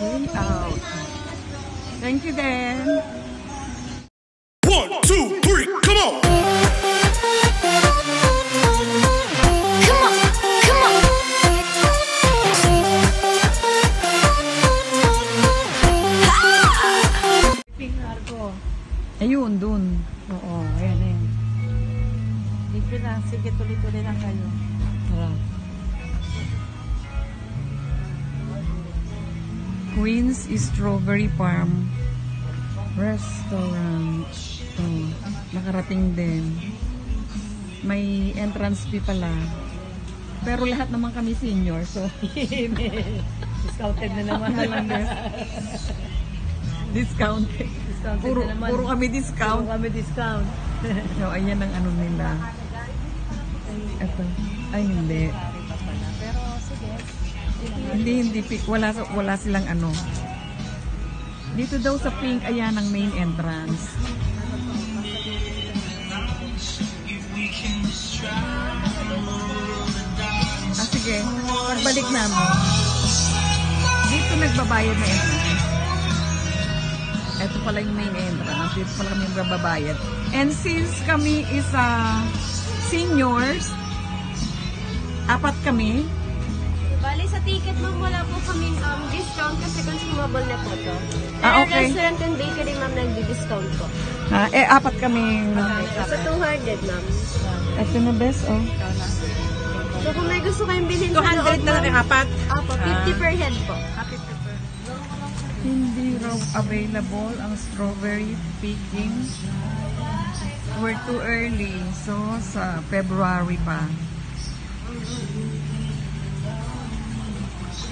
Way out. Thank you, Dan. 1, 2, 3, come on! Ayun, dun. Oo, ayan, ayan. Libre lang. Sige, tuloy-tuloy lang kayo. Tara. Queen's Strawberry Farm Restaurant. Ito. Nakarating din. May entrance fee pala. Pero lahat naman kami senior, so Discounted na naman. discounted. Puro kami discount. Puro kami discount. So, ayan ang ano nila. Ito. Ay, hindi. Pero sige. Hindi. Wala silang ano. Dito daw sa pink, ayan ang main entrance. Sige. Pagbalik namin. Dito nagbabayad na entrance. Ito pala yung main entrance. Dito pala kami magbabayad. And since kami is seniors, 4 kami. Bali sa ticket ma'am, wala po kami discount kasi consumable na po to. Okay. Restaurant and bakery ma'am, nagdi-discount po. 4 kami. So 200 ma'am. Ito na best, oh. So kung may gusto kayong bilhin 200 na lang yung apat? Apo, 50 per head po. Hindi raw available ang strawberry picking. We're too early. So, sa February pa.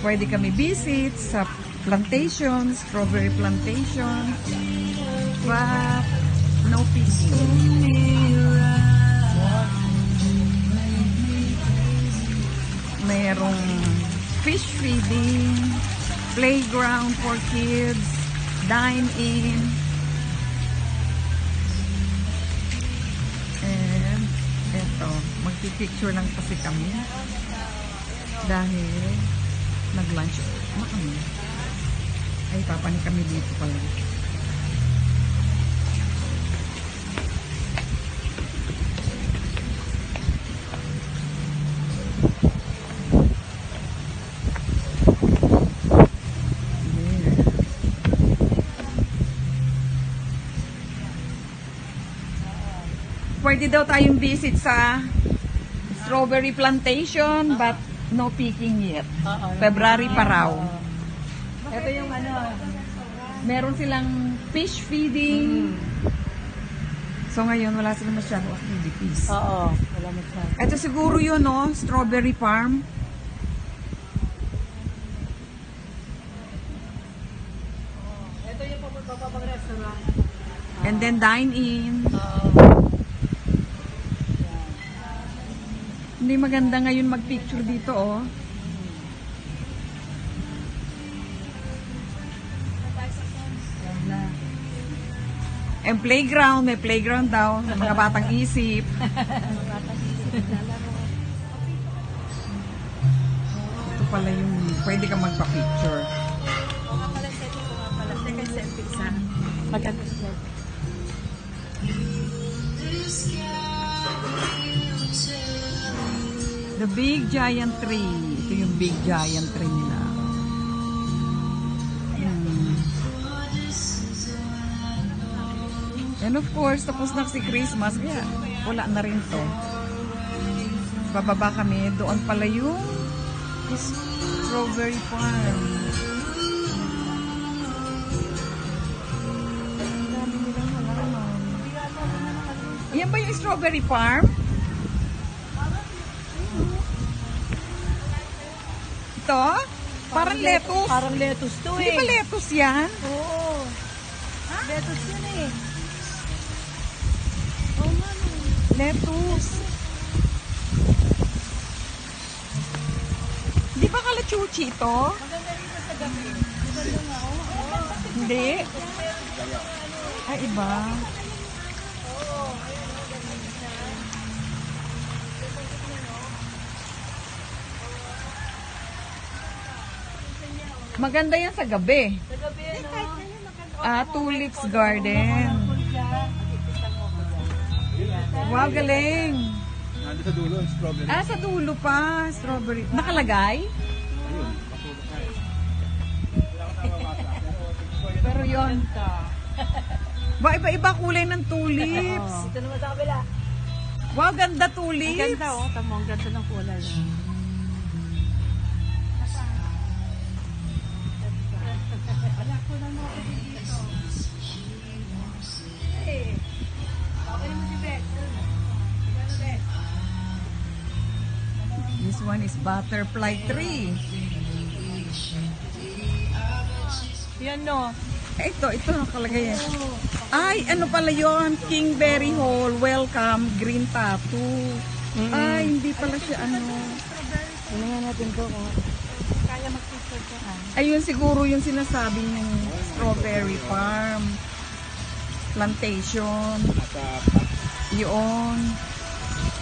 Pwede kami visit sa plantation, strawberry plantation. But, no picking. Merong fish feeding, playground for kids, dine-in, and eto, magpipicture lang kasi kami dahil nag-lunch. Ay, papanik kami dito pala. Pwede daw tayong visit sa strawberry plantation but no picking yet. February pa raw. Ito yung ano. Meron silang fish feeding. So ngayon wala silang masyadong activities. Oo. Wala masyado. Ito siguro yun, no? Strawberry farm. Ito yung papapag restaurant. And then dine-in. Hindi maganda ngayon mag-picture dito, oh. And playground, may playground daw sa mga batang isip. Ito pala yung pwede ka magpa-picture. Second selfie sa. Mag-ano siya. The big giant tree. Ito yung big giant tree nila. And of course, tapos na si Christmas. Kaya wala na rin to. Bababa kami. Doon pala yung strawberry farm. Ang dami nilang halaman. Yan ba yung strawberry farm? Ito? Parang lettuce. Parang lettuce to Hindi ba lettuce yan? Oo. Lettuce yun eh. Lettuce. Di ba kalachuchi ito? Maganda rin sa gabi. Maganda nga. Hindi. Ay, iba. Maganda yan sa gabi. Sa gabi, no? Tulips Garden. Wow, galing. Nandito sa dulo, strawberry. Sa dulo pa. Strawberry. Nakalagay? Pero yon. Iba-iba kulay ng tulips. Ito naman sa kabila. Wow, ganda Ang tulips. ganda, oh. Tamo, ang ganda ng kulay. This one is butterfly tree. Yan, no? Ito nakalagay yan. Ay, ano pala yon? Kingberry Hall, welcome, green tattoo. Ay, hindi pala siya ano. Ano nga natin to, oh. Kaya mag-picture ko, Ayun siguro yung sinasabi yung strawberry farm. Plantation. Yun.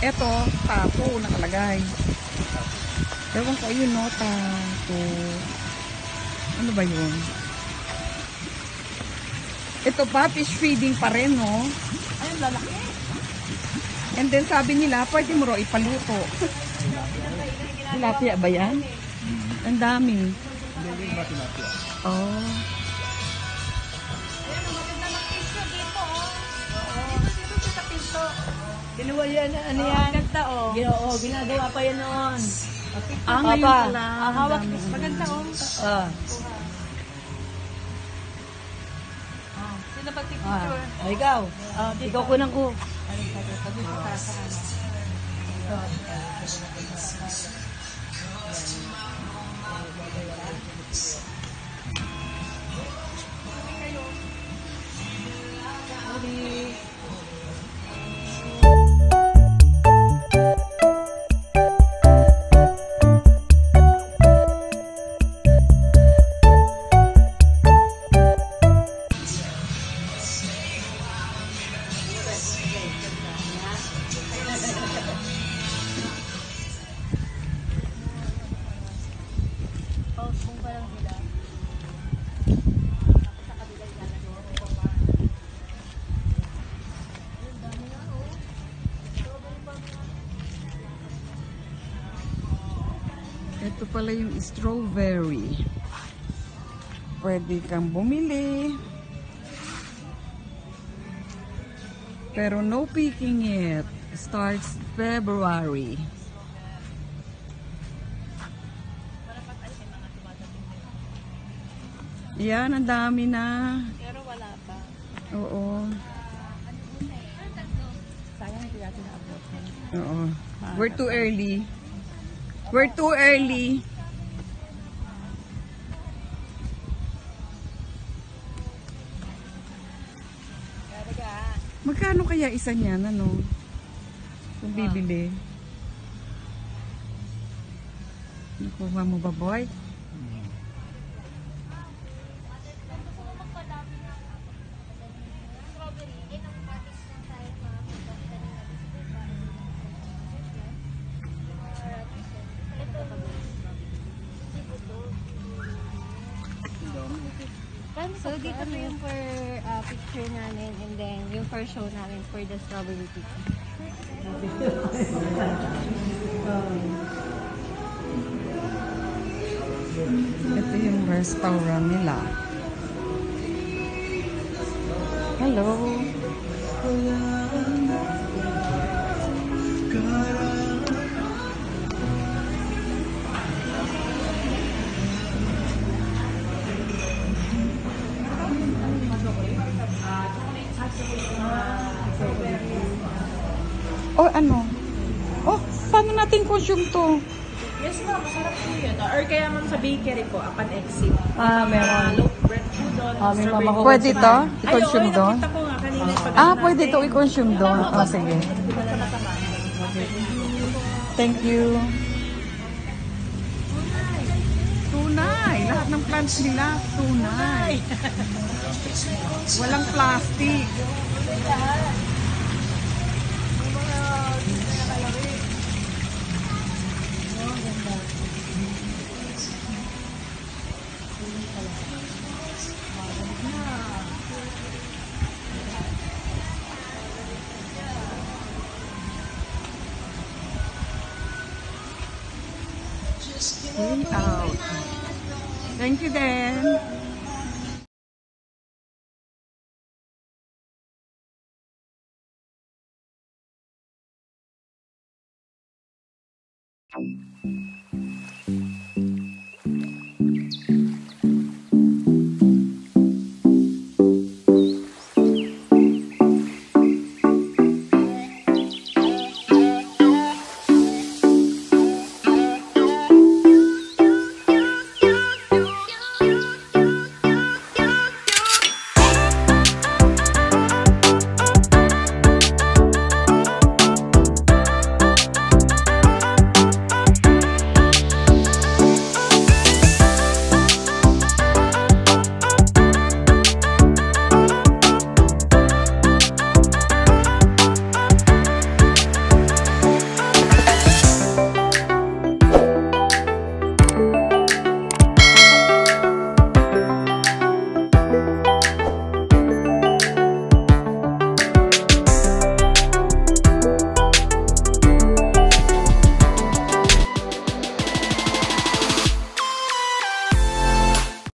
Ito, tattoo nakalagay. Ewan ko, ayun no, tattoo. Ano ba yun? Ito pa, fish feeding pa rin, no? Ayun, lalaki. And then sabi nila, pwede mo raw ipaluto. Tilapia ba yan? Ang dami. Oh. Ginawa yan, ano yan? Ganda, oh. Ginagawa pa yan noon. Ngayon pala. Hawak. Maganda, oh. Sino ba picture? Ikaw. Ikaw kunang ko. Ito pala yung strawberry. Pwede kang bumili. Pero no picking yet. Starts February. Yan, ang dami na. Pero wala pa. Oo. Sayang hindi natin na-upload. Oo. We're too early. We're too early. Magkano kaya isa niyan, ano? Kung bibili. Nakuha mo ba, boy? So, dito po yung for picture namin and then yung for show namin for the strawberry pizza. Ito yung restaurant nila. Hello. Oh, ano? Oh, paano natin consume to? Yes, ma'am. Masarap po yun. Or kaya ma'am sa bakery po, upon exit. Meron. Loaf bread po doon. May strawberry mama ko. Pwede to? Ay, I-consume oo, doon? nakita ko nga kanina yung pag- Pwede to i-consume doon. Oh, sige. Thank you. Tunay. Lahat ng plants nila, tunay. Walang plastic. Way out. Thank you, then.